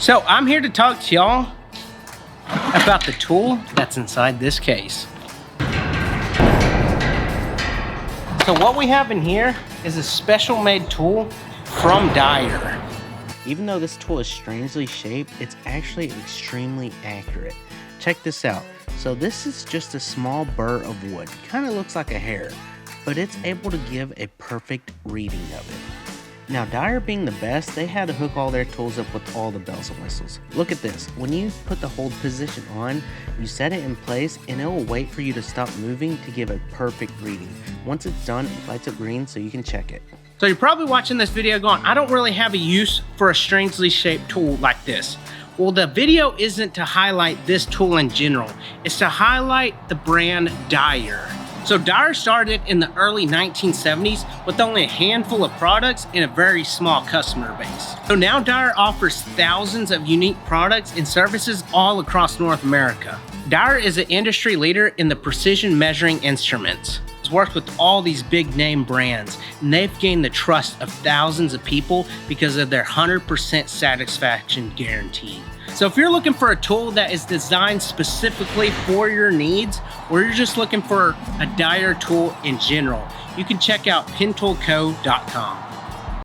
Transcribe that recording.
So I'm here to talk to y'all about the tool that's inside this case. So what we have in here is a special made tool from Dyer. Even though this tool is strangely shaped, it's actually extremely accurate. Check this out. So this is just a small burr of wood. Kind of looks like a hair, but it's able to give a perfect reading of it. Now, Dyer being the best, they had to hook all their tools up with all the bells and whistles. Look at this. When you put the hold position on, you set it in place and it will wait for you to stop moving to give a perfect reading. Once it's done, it lights up green so you can check it. So you're probably watching this video going, I don't really have a use for a strangely shaped tool like this. Well, the video isn't to highlight this tool in general. It's to highlight the brand Dyer. So Dyer started in the early 1970s with only a handful of products and a very small customer base. So now Dyer offers thousands of unique products and services all across North America. Dyer is an industry leader in the precision measuring instruments. It's worked with all these big name brands, and they've gained the trust of thousands of people because of their 100% satisfaction guarantee. So if you're looking for a tool that is designed specifically for your needs, or you're just looking for a Dyer tool in general, you can check out pentoolco.com.